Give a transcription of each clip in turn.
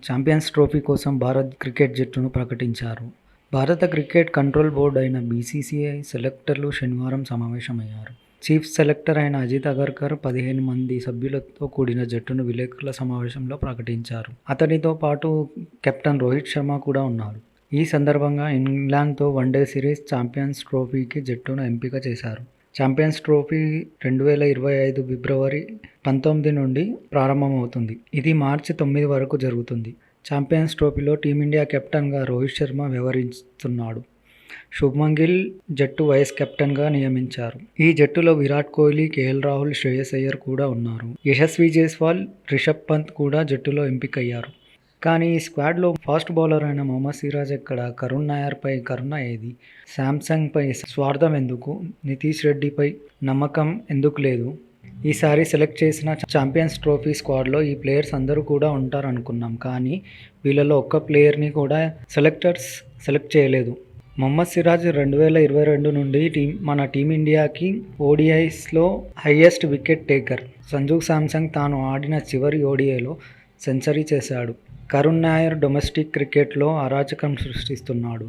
Champions trophy కోసం Bharat cricket జట్టును ప్రకటించారు. భారత క్రికెట్ కంట్రోల్ బోర్డు అయిన బీసీసీఐ సెలెక్టర్లు శనివారం సమావేశమయ్యారు. చీఫ్ సెలెక్టర్ అయిన అజిత్ అగర్కర్ 15 మంది సభ్యులతో కూడిన జట్టును విలేకరుల సమావేశంలో ప్రకటించారు. అతనితో పాటు కెప్టెన్ రోహిత్ శర్మ కూడా ఉన్నారు. ఈ సందర్భంగా ఇంగ్లాండ్తో వన్డే సిరీస్ ఛాంపియన్స్ ట్రోఫీకి జట్టును ఎంపిక చేశారు. ఛాంపియన్స్ ట్రోఫీ 2025 ఫిబ్రవరి 19 నుండి ప్రారంభమవుతుంది. ఇది మార్చి 9 వరకు జరుగుతుంది. ఛాంపియన్స్ ట్రోఫీలో టీమిండియా కెప్టెన్గా రోహిత్ శర్మ వ్యవహరిస్తున్నాడు. శుభ్మన్ గిల్ జట్టు వైస్ కెప్టెన్గా నియమించారు. ఈ జట్టులో విరాట్ కోహ్లీ, కేఎల్ రాహుల్, శ్రేయస్ అయ్యర్ కూడా ఉన్నారు. యశస్వి జైస్వాల్, రిషబ్ పంత్ కూడా జట్టులో ఎంపికయ్యారు. కానీ ఈ స్క్వాడ్లో ఫాస్ట్ బౌలర్ అయిన మొహమ్మద్ సిరాజ్ ఎక్కడ? కరుణ్ నాయర్పై కరుణ ఏది? శాంసంగ్పై స్వార్థం ఎందుకు? నితీష్ రెడ్డిపై నమ్మకం ఎందుకు లేదు? ఈసారి సెలెక్ట్ చేసిన ఛాంపియన్స్ ట్రోఫీ స్క్వాడ్లో ఈ ప్లేయర్స్ అందరూ కూడా ఉంటారనుకున్నాం. కానీ వీళ్ళలో ఒక్క ప్లేయర్ని కూడా సెలెక్టర్స్ సెలెక్ట్ చేయలేదు. మొహమ్మద్ సిరాజ్ 2022 నుండి మన టీమిండియాకి ఓడిఐస్లో highest wicket taker. Sanju Samson తాను ఆడిన చివరి ఓడిఐలో సెంచరీ చేశాడు. కరుణ్ నాయర్ డొమెస్టిక్ క్రికెట్లో అరాచకం సృష్టిస్తున్నాడు.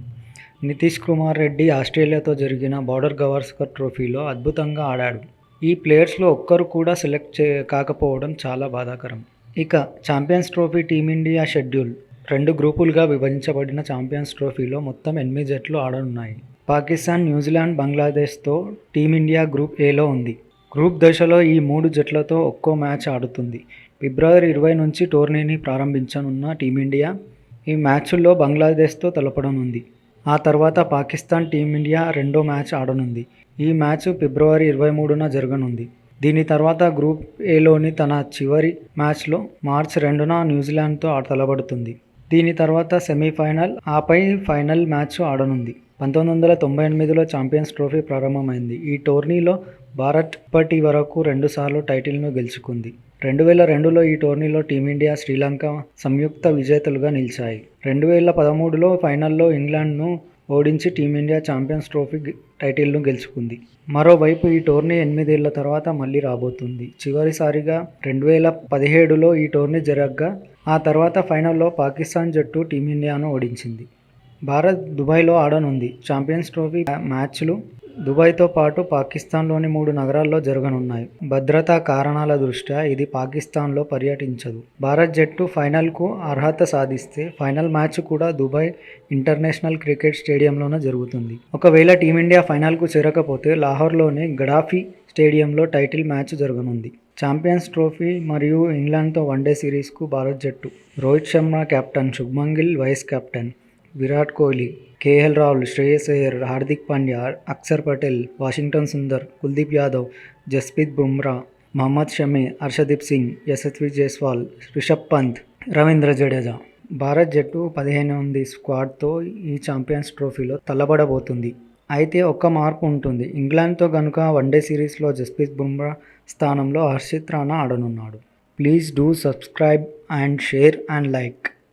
నితీష్ కుమార్ రెడ్డి ఆస్ట్రేలియాతో జరిగిన బార్డర్ గవాస్కర్ ట్రోఫీలో అద్భుతంగా ఆడాడు. ఈ ప్లేయర్స్లో ఒక్కరు కూడా సెలెక్ట్ కాకపోవడం చాలా బాధాకరం. ఇక ఛాంపియన్స్ ట్రోఫీ టీమిండియా షెడ్యూల్ 2 గ్రూపులుగా విభజించబడిన ఛాంపియన్స్ ట్రోఫీలో మొత్తం 8 జట్లు ఆడనున్నాయి. పాకిస్తాన్, న్యూజిలాండ్, బంగ్లాదేశ్తో టీమిండియా గ్రూప్ ఏలో ఉంది. గ్రూప్ దశలో ఈ 3 జట్లతో ఒక్కో మ్యాచ్ ఆడుతుంది. ఫిబ్రవరి 20 నుంచి టోర్నీని ప్రారంభించనున్న టీమిండియా ఈ మ్యాచ్ల్లో బంగ్లాదేశ్తో తలపడనుంది. ఆ తర్వాత పాకిస్తాన్ టీమిండియా రెండో మ్యాచ్ ఆడనుంది. ఈ మ్యాచ్ ఫిబ్రవరి 23న జరగనుంది. దీని తర్వాత గ్రూప్ ఏలోని తన చివరి మ్యాచ్లో మార్చి 2న న్యూజిలాండ్తో తలపడుతుంది. దీని తర్వాత సెమీఫైనల్, ఆపై ఫైనల్ మ్యాచ్ ఆడనుంది. 1998లో ఛాంపియన్స్ ట్రోఫీ ప్రారంభమైంది. ఈ టోర్నీలో భారత్ ఇప్పటి వరకు 2 సార్లు టైటిల్ను గెలుచుకుంది. 2002లో ఈ టోర్నీలో టీమిండియా, శ్రీలంక సంయుక్త విజేతలుగా నిలిచాయి. 2013లో ఫైనల్లో ఇంగ్లాండ్ను ఓడించి టీమిండియా ఛాంపియన్స్ ట్రోఫీ టైటిల్ను గెలుచుకుంది. మరోవైపు ఈ టోర్నీ 8 ఏళ్ల తర్వాత మళ్లీ రాబోతుంది. చివరిసారిగా 2017లో ఈ టోర్నీ జరగగా ఆ తర్వాత ఫైనల్లో పాకిస్తాన్ జట్టు టీమిండియాను ఓడించింది. భారత్ దుబాయ్లో ఆడనుంది. ఛాంపియన్స్ ట్రోఫీ మ్యాచ్లు దుబాయ్తో పాటు పాకిస్తాన్లోని 3 నగరాల్లో జరగనున్నాయి. భద్రతా కారణాల దృష్ట్యా ఇది పాకిస్తాన్లో పర్యటించదు. భారత్ జట్టు ఫైనల్కు అర్హత సాధిస్తే ఫైనల్ మ్యాచ్ కూడా దుబాయ్ ఇంటర్నేషనల్ క్రికెట్ స్టేడియంలోనే జరుగుతుంది. ఒకవేళ టీమిండియా ఫైనల్కు చేరకపోతే లాహోర్లోని గడాఫీ స్టేడియంలో టైటిల్ మ్యాచ్ జరగనుంది. ఛాంపియన్స్ ట్రోఫీ మరియు ఇంగ్లాండ్తో వన్డే సిరీస్కు భారత్ జట్టు: Rohit Sharma captain, Shubman Gill vice captain, Virat Kohli, KL Rahul, Shreyas Iyer, Hardik Pandya, Axar Patel, Washington Sundar, Kuldeep Yadav, Jasprit Bumrah, Mohammed Shami, Harshdeep Singh, Yashasvi Jaiswal, Rishabh Pant, Ravindra Jadeja. Bharat జట్టు 15 మంది స్క్వాడ్తో ఈ ఛాంపియన్స్ ట్రోఫీలో తలబడబోతుంది. అయితే ఒక్క మార్పు ఉంటుంది. ఇంగ్లాండ్తో గనుక వన్డే సిరీస్లో జస్ప్రీత్ బుమ్రా స్థానంలో హర్షిత్ రాణా ఆడనున్నాడు. Please do subscribe and share and like.